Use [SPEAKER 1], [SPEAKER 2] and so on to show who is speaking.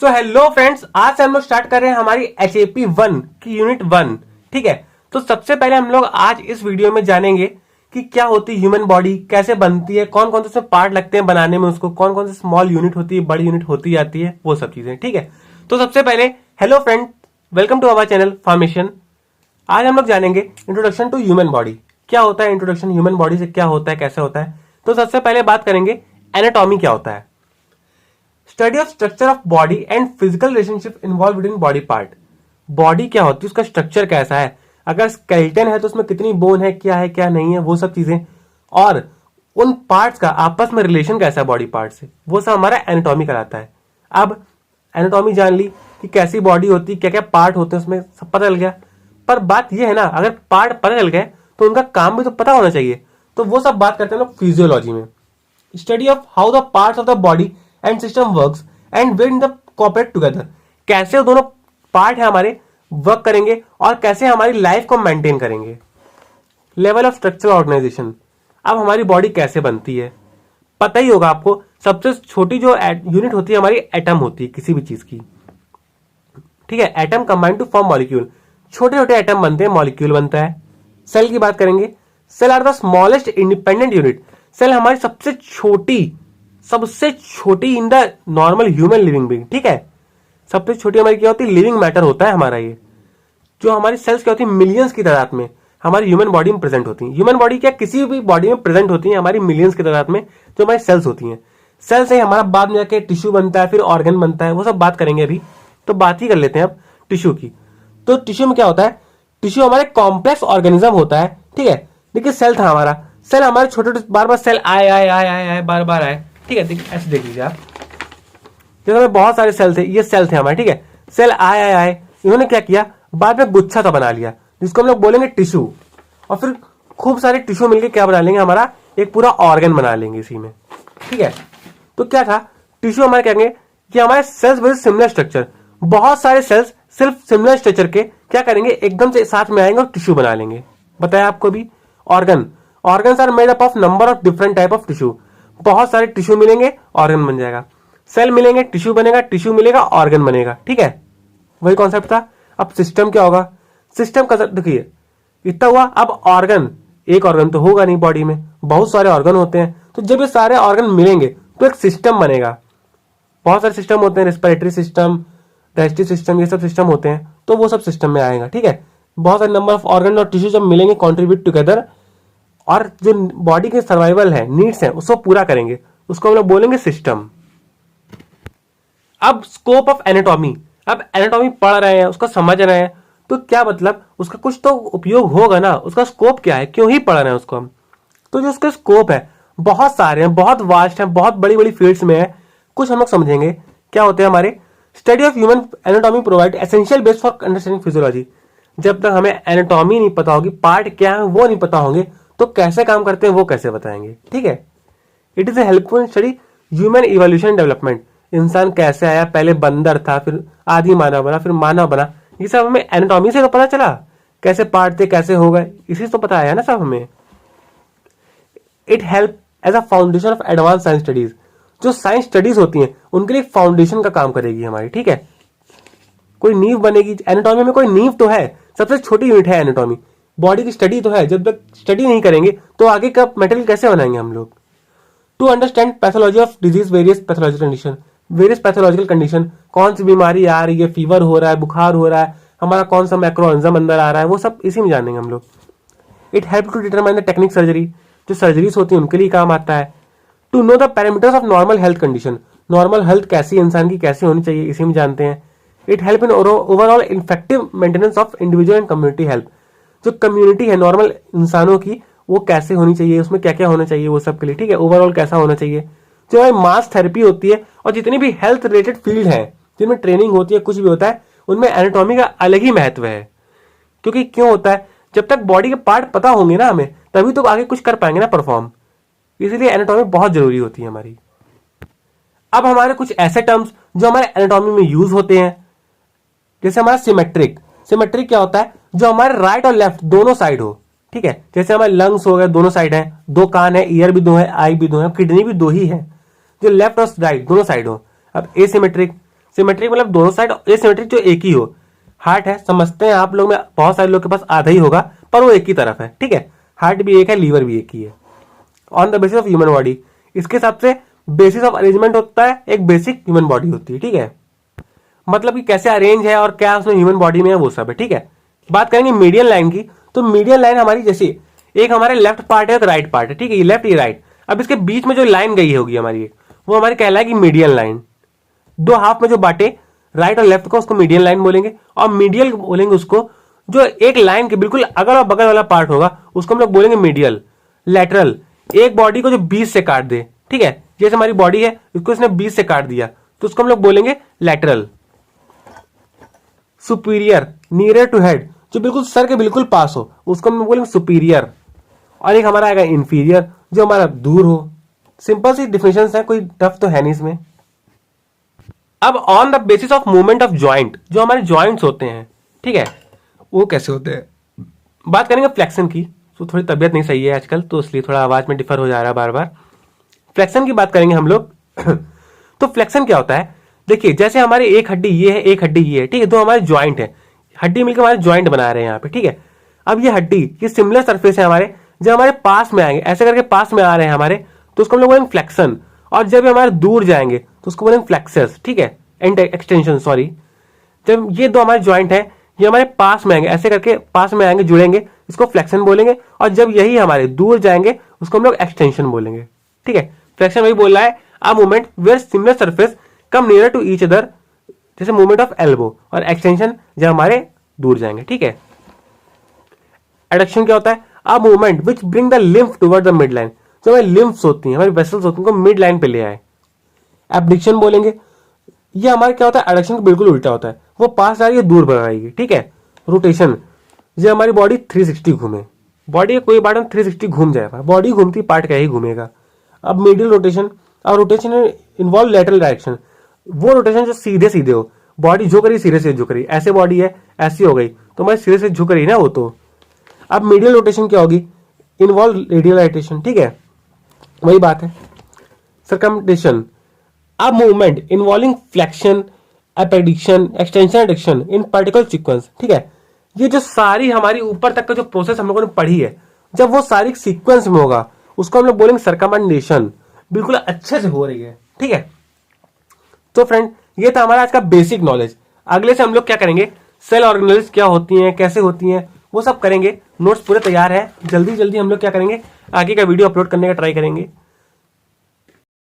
[SPEAKER 1] So hello friends, आज से हम लोग स्टार्ट कर रहे हैं हमारी HAP 1 की यूनिट 1। ठीक है, तो सबसे पहले हम लोग आज इस वीडियो में जानेंगे कि क्या होती है ह्यूमन बॉडी, कैसे बनती है, कौन कौन से उसमें पार्ट लगते हैं बनाने में, उसको कौन कौन से स्मॉल यूनिट होती है, बड़ी यूनिट होती जाती है, वो सब चीजें। ठीक है, तो सबसे पहले hello friend, welcome to our channel formation. आज हम लोग जानेंगे इंट्रोडक्शन टू ह्यूमन बॉडी। क्या होता है इंट्रोडक्शन ह्यूमन बॉडी से, क्या होता है, कैसे होता है। तो सबसे पहले बात करेंगे एनाटॉमी क्या होता है। Study of structure of body and physical relationship involve in body part. Body क्या होती है, उसका स्ट्रक्चर कैसा है, अगर स्केलेटन है तो उसमें कितनी बोन है, क्या नहीं है, वो सब चीजें, और उन पार्ट्स का आपस में रिलेशन कैसा है बॉडी पार्ट से, वो सब हमारा एनाटॉमी कराता है। अब एनाटॉमी जान ली कि कैसी बॉडी होती है, क्या क्या पार्ट होते हैं, उसमें सब पता चल गया। पर बात यह है ना, अगर पार्ट पता चल गए तो उनका काम भी तो पता होना चाहिए। तो वो सब बात करते हैं लोग फिजियोलॉजी में। Study of how the parts of the body and system works and when the cooperate together. कैसे वो दोनों पार्ट है हमारे वर्क करेंगे और कैसे हमारी लाइफ को मेंटेन करेंगे। Level of structural organisation. अब हमारी बॉडी कैसे बनती है, पता ही होगा आपको। सबसे छोटी जो यूनिट होती है हमारी एटम होती है किसी भी चीज की। ठीक है, atom combine to form molecule. छोटे छोटे एटम बनते हैं, मॉलिक्यूल बनता है। सेल की बात करेंगे, cell are the smallest independent unit. Cell हमारी सबसे छोटी in the normal human living being. ठीक है, सबसे छोटी हमारी क्या होती है, लिविंग मैटर होता है हमारा। ये जो हमारी सेल्स क्या होती है, मिलियंस की तादाद में हमारी ह्यूमन बॉडी में प्रेजेंट होती है। ह्यूमन बॉडी क्या किसी भी बॉडी में प्रेजेंट होती है, हमारी मिलियंस की तादाद में जो हमारी सेल्स होती हैं। सेल से हमारा बाद में जाके टिश्यू बनता है, फिर ऑर्गन बनता है, वो सब बात करेंगे अभी। तो बात ही कर लेते हैं अब टिश्यू की। तो टिश्यू में क्या होता है, टिश्यू हमारे कॉम्प्लेक्स ऑर्गेनिज्म होता है। ठीक है, देखिए सेल था हमारा, सेल हमारे छोटे छोटे बार बार सेल आए बार बार आए। ठीक है, ऐसे देख लीजिए आप, जैसे हमें बहुत सारे सेल थे, ये सेल थे हमारे। ठीक है, सेल आए, इन्होंने क्या किया, बाद में गुच्छा सा बना लिया जिसको हम लोग बोलेंगे टिश्यू। और फिर खूब सारे टिश्यू मिलके क्या बना लेंगे, हमारा एक पूरा ऑर्गन बना लेंगे इसी में। ठीक है, तो क्या था, टिश्यू हमारे कहेंगे कि हमारे सेल्स विद सिमिलर स्ट्रक्चर। बहुत सारे सेल्स सिर्फ सिमिलर स्ट्रक्चर के क्या करेंगे, एकदम से साथ में आएंगे और टिश्यू बना लेंगे। बताया आपको भी। Organs are made up of number of different type of tissue. बहुत सारे टिश्यू मिलेंगे, ऑर्गन बन जाएगा। सेल मिलेंगे, टिश्यू बनेगा, टिश्यू मिलेगा, ऑर्गन बनेगा। ठीक है, वही कॉन्सेप्ट था। अब सिस्टम क्या होगा, सिस्टम का देखिए इतना हुआ। अब ऑर्गन, एक ऑर्गन तो होगा नहीं बॉडी में, बहुत सारे ऑर्गन होते हैं। तो जब ये सारे ऑर्गन मिलेंगे तो एक सिस्टम बनेगा। बहुत सारे सिस्टम होते हैं, रेस्पिरेटरी सिस्टम, डाइजेस्टिव सिस्टम, ये सब सिस्टम होते हैं। तो वो सब सिस्टम में आएगा। ठीक है, बहुत सारे नंबर ऑफ ऑर्गन और टिश्यू जब मिलेंगे, कॉन्ट्रीब्यूट टुगेदर, और जो बॉडी के सर्वाइवल है, नीड्स है, उसको पूरा करेंगे, उसको हम लोग बोलेंगे सिस्टम। अब स्कोप ऑफ एनाटॉमी। अब एनाटॉमी पढ़ रहे हैं, उसको समझ रहे हैं, तो क्या मतलब, उसका कुछ तो उपयोग होगा ना। उसका स्कोप क्या है, क्यों ही पढ़ रहे हैं उसको हम। तो जो उसका स्कोप है, बहुत सारे हैं, बहुत वास्ट है, बहुत बड़ी बड़ी फील्ड्स में है। कुछ हम लोग समझेंगे क्या होते हैं हमारे। Study of human anatomy provide essential base for understanding physiology. जब तक हमें एनाटॉमी नहीं पता होगी, पार्ट क्या है वो नहीं पता होंगे, तो कैसे काम करते हैं वो कैसे बताएंगे। ठीक है, it is a helpful study human evolution development. इंसान कैसे आया, पहले बंदर था, फिर आदि मानव बना, फिर मानव बना, ये सब हमें एनाटॉमी से तो पता चला। कैसे पार्ट थे, कैसे हो गए, इसी से तो पता आया ना सब हमें। It help as a foundation of advance science studies. जो साइंस स्टडीज होती हैं उनके लिए फाउंडेशन का काम करेगी हमारी। ठीक है, कोई नींव बनेगी। एनाटॉमी में कोई नींव तो है, सबसे छोटी यूनिट है एनाटॉमी, बॉडी की स्टडी तो है। जब तक स्टडी नहीं करेंगे तो आगे का मटेरियल कैसे बनाएंगे हम लोग। To understand pathology of disease, various pathological condition. Various pathological condition, कौन सी बीमारी आ रही है, फीवर हो रहा है, बुखार हो रहा है, हमारा कौन सा माइक्रो ऑर्गेनिज्म अंदर आ रहा है, वो सब इसी में जानेंगे हम लोग। It help to determine the technique surgery. जो सर्जरीज होती है उनके लिए काम आता है। To know the parameters of normal health condition. Normal health कैसी इंसान की कैसी होनी चाहिए, इसी में जानते हैं। It help in overall effective maintenance of individual and community health. जो कम्युनिटी है नॉर्मल इंसानों की, वो कैसे होनी चाहिए, उसमें क्या क्या होना चाहिए, वो सब के लिए। ठीक है, ओवरऑल कैसा होना चाहिए। जो है मास थेरेपी होती है, और जितनी भी हेल्थ रिलेटेड फील्ड है जिनमें ट्रेनिंग होती है, कुछ भी होता है, उनमें एनाटॉमी का अलग ही महत्व है। क्योंकि क्यों होता है, जब तक बॉडी के पार्ट पता होंगे ना हमें, तभी तो आगे कुछ कर पाएंगे ना परफॉर्म। इसीलिए एनाटॉमी बहुत जरूरी होती है हमारी। अब हमारे कुछ ऐसे टर्म्स जो हमारे एनाटॉमी में यूज होते हैं, जैसे हमारा सिमेट्रिक। सिमेट्रिक क्या होता है, जो हमारे राइट और लेफ्ट दोनों साइड हो। ठीक है, जैसे हमारे लंग्स हो गए, दोनों साइड है, दो कान है, ईयर भी दो है, आई भी दो है, किडनी भी दो ही है, जो लेफ्ट और राइट दोनों साइड हो। अब एसिमेट्रिक, सिमेट्रिक मतलब दोनों साइड एसिमेट्रिक जो एक ही हो। हार्ट है, समझते हैं आप लोग में बहुत सारे लोग के पास आधा ही होगा, पर वो एक ही तरफ है, ठीक है। हार्ट भी एक है, लीवर भी एक ही है। On the basis of human body, इसके हिसाब से बेसिस ऑफ अरेंजमेंट होता है, एक बेसिक ह्यूमन बॉडी होती है, ठीक है। मतलब कि कैसे अरेंज है और क्या उसमें ह्यूमन बॉडी में है वो सब है, ठीक है। बात करेंगे मीडियन लाइन की, तो मीडियन लाइन हमारी जैसे एक हमारे लेफ्ट पार्ट है, एक राइट पार्ट है, ठीक है, ये लेफ्ट ये राइट। अब इसके बीच में जो लाइन गई होगी हमारी, वो हमारी कहलाएगी मीडियन लाइन। दो हाफ में जो बांटे राइट और लेफ्ट को, उसको मीडियन लाइन बोलेंगे। और मीडियल बोलेंगे उसको जो एक लाइन के बिल्कुल अगल और बगल वाला पार्ट होगा, उसको हम लोग बोलेंगे मीडियल। लेटरल, एक बॉडी को जो बीच से काट दे, ठीक है, जैसे हमारी बॉडी है इसको इसने बीच से काट दिया, तो उसको हम लोग बोलेंगे lateral. Superior, near to head, जो बिल्कुल सर के बिल्कुल पास हो, उसको हम बोलेंगे सुपीरियर। और एक हमारा आएगा इंफीरियर, जो हमारा दूर हो। सिंपल सी डिफिनेशन है, कोई टफ तो है नहीं इसमें। अब on the basis of movement of joint, जो हमारे जॉइंट्स होते हैं, ठीक है, वो कैसे होते हैं। बात करेंगे फ्लेक्शन की, तो थोड़ी तबीयत नहीं सही है आजकल, तो इसलिए थोड़ा आवाज में डिफर हो जा रहा है बार बार। फ्लेक्शन की बात करेंगे हम लोग। तो फ्लेक्शन क्या होता है, देखिए जैसे हमारी एक हड्डी ये है, एक हड्डी ये है, ठीक है, दो हमारे ज्वाइंट है, हड्डी मिलकर हमारे ज्वाइंट बना रहे हैं यहाँ पे, ठीक है। अब ये हड्डी, ये सिमिलर सरफेस है हमारे, जब हमारे पास में आएंगे ऐसे करके पास में आ रहे हैं हमारे, तो उसको हम लोग बोलेंगे फ्लेक्शन। और जब हमारे दूर जाएंगे तो उसको बोलेंगे फ्लेक्सस, ठीक है, एंड एक्सटेंशन, सॉरी। जब ये दो हमारे ज्वाइंट है, ये हमारे पास में आएंगे ऐसे करके, पास में आएंगे जुड़ेंगे, इसको फ्लेक्शन बोलेंगे। और जब यही हमारे दूर जाएंगे उसको हम लोग एक्सटेंशन बोलेंगे, ठीक है। फ्लेक्शन वही बोल रहा है, a movement where similar surface come near to each other, जैसे मूवमेंट ऑफ एल्बो। और एक्सटेंशन जब हमारे दूर जाएंगे, ठीक है। एडक्शन क्या होता है, a movement which bring the lymph toward the mid line, जो हमारी लिम्फ्स होती हैं, हमारी वेसल्स होती हैं, उनको मिड लाइन पे ले आए। एब्डिक्शन बोलेंगे, ये हमारे क्या होता है, एडक्शन का बिल्कुल उल्टा होता है, वो पास आ रही है दूर बढ़ आएगी, ठीक है। रोटेशन, ये हमारी बॉडी 360 घूमे, बॉडी का कोई पार्ट 360 घूम जाएगा, बॉडी घूमती पार्ट क्या ही घूमेगा। अब मिडिल रोटेशन, और रोटेशन इन्वॉल्व लेटरल डायरेक्शन, वो रोटेशन जो सीधे सीधे हो, बॉडी झुक रही सीधे से झुक रही, ऐसे बॉडी है ऐसी हो गई तो हमारी सीधे से झुक रही ना वो तो। अब मीडियल रोटेशन क्या होगी, इन्वॉल्व रेडियल रोटेशन, ठीक है, वही बात है। Circumduction, a movement involving flexion, abduction, extension, adduction in particular sequence, ठीक है। ये जो सारी हमारी ऊपर तक का जो प्रोसेस हम लोगों ने पढ़ी है, जब वो सारी सीक्वेंस में होगा उसको हम लोग बोलेंगे सर्कमटेशन, बिल्कुल अच्छे से हो रही है, ठीक है। तो फ्रेंड, ये था हमारा आज का बेसिक नॉलेज। अगले से हम लोग क्या करेंगे, सेल ऑर्गेनेल्स क्या होती हैं, कैसे होती हैं, वो सब करेंगे। नोट्स पूरे तैयार है, जल्दी जल्दी हम लोग क्या करेंगे, आगे का वीडियो अपलोड करने का ट्राई करेंगे।